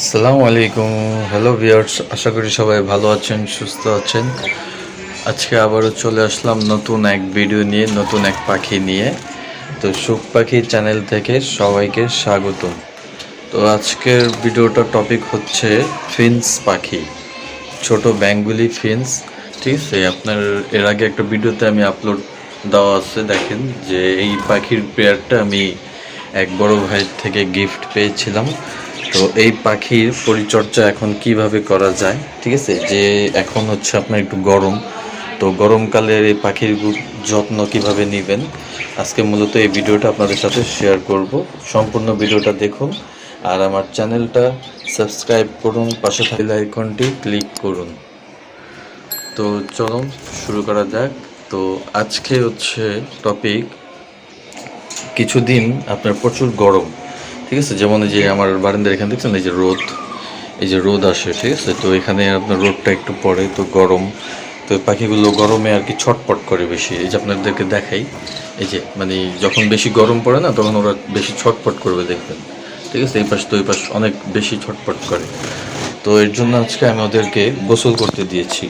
আসসালামু আলাইকুম। Hello viewers, আশা করি সবাই ভালো আছেন, সুস্থ আছেন। আজকে আবারও চলে আসলাম নতুন এক ভিডিও নিয়ে, নতুন এক পাখি নিয়ে। তো সুখ পাখি চ্যানেল থেকে সবাইকে স্বাগতম। তো আজকের ভিডিওটার টপিক হচ্ছে ফিন্স পাখি, ছোট বেঙ্গলি ফিন্স। ঠিক আছে, আপনার এর আগে একটা ভিডিওতে আমি আপলোড দেওয়া আছে, দেখেন যে এই পাখির পেয়ারটা আমি এক বড় ভাইয়ের থেকে গিফট পেয়েছিলাম। তো এই পাখির পরিচর্যা এখন কিভাবে করা যায়, ঠিক আছে, যে এখন হচ্ছে আপনার একটু গরম, তো গরমকালের এই পাখির যত্ন কিভাবে নেবেন, আজকে মূলত এই ভিডিওটা আপনাদের সাথে শেয়ার করব। সম্পূর্ণ ভিডিওটা দেখুন আর আমার চ্যানেলটা সাবস্ক্রাইব করুন, পাশে থাকা বেল আইকনটি ক্লিক করুন। তো চলুন শুরু করা যাক। তো আজকে হচ্ছে টপিক, কিছুদিন আপনার প্রচুর গরম, ঠিক আছে, যেমন এই যে আমার বারান্দার এখানে দেখছেন এই যে রোদ, এই যে রোদ আসে, ঠিক আছে, তো এখানে আপনার রোদটা একটু পড়ে, তো গরম, তো পাখিগুলো গরমে আর কি ছটপট করে বেশি। এই যে আপনাদেরকে দেখাই, এই যে মানে যখন বেশি গরম পড়ে না তখন ওরা বেশি ছটপট করবে দেখবেন, ঠিক আছে, এই পাশ তো ওই পাশ অনেক বেশি ছটপট করে। তো এর জন্য আজকে আমি ওদেরকে গোসল করতে দিয়েছি,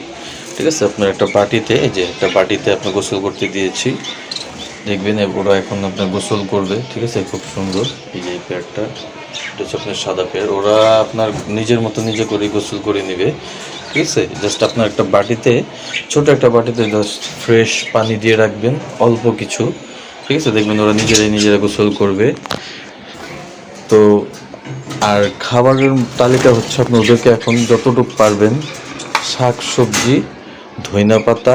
ঠিক আছে, আপনার একটা বাটিতে, এই যে একটা বাটিতে আপনার গোসল করতে দিয়েছি, দেখবেন ওরা এখন আপনার গোসল করবে, ঠিক আছে, খুব সুন্দর। এই যে এই পেয়ারটা, এটা হচ্ছে আপনার সাদা পেয়ার, ওরা আপনার নিজের মতো নিজে করে গোসল করে নেবে, ঠিক আছে। জাস্ট আপনার একটা বাটিতে, ছোট একটা বাটিতে জাস্ট ফ্রেশ পানি দিয়ে রাখবেন, অল্প কিছু, ঠিক আছে, দেখবেন ওরা নিজেরা গোসল করবে। তো আর খাবারের তালিকা হচ্ছে আপনি ওদেরকে এখন যতটুকু পারবেন শাক সবজি, ধইনা পাতা,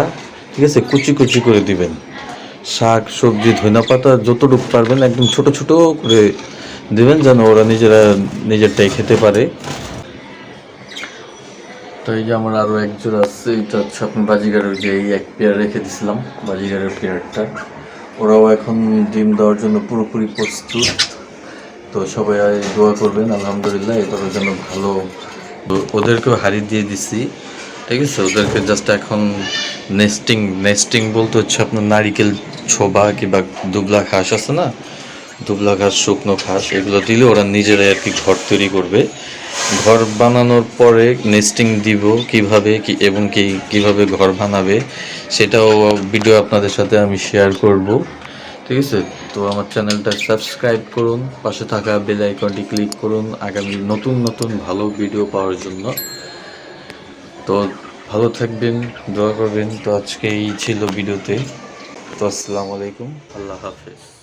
ঠিক আছে, কুচি কুচি করে দিবেন। শাক সবজি ধইনা পাতা যতটুকু পারবেন একদম ছোট ছোট করে দিবেন, যেন ওরা নিজেরটাই খেতে পারে। তো এই যে আমার আরও এক জোড়া আছে, এটা হচ্ছে আপনার বাজিগারের, যে এই এক পেয়ার রেখে দিয়েছিলাম, বাজিগারের পেয়ারটা, ওরাও এখন ডিম দেওয়ার জন্য পুরোপুরি প্রস্তুত। তো সবাই দোয়া করবেন, আলহামদুলিল্লাহ এবারের জন্য ভালো। ওদেরকেও হাড়ি দিয়ে দিছি, ঠিক আছে, ওদেরকে জাস্ট এখন নেস্টিং বলতে হচ্ছে আপনার নারিকেল ছোবা কিংবা দুবলা ঘাস আছে না, দুবলা ঘাস, শুকনো ঘাস, এগুলো দিলে ওরা নিজেরাই আর কি ঘর তৈরি করবে। ঘর বানানোর পরে নেস্টিং দিব কিভাবে এবং কিভাবে ঘর বানাবে সেটাও ভিডিও আপনাদের সাথে আমি শেয়ার করব, ঠিক আছে। তো আমার চ্যানেলটা সাবস্ক্রাইব করুন, পাশে থাকা বেল আইকনটি ক্লিক করুন আগামী নতুন নতুন ভালো ভিডিও পাওয়ার জন্য। তো ভালো থাকবেন, দোয়া করবেন। তো আজকে এই ছিল ভিডিওতে। তো আসসালামু আলাইকুম, আল্লাহ হাফেজ।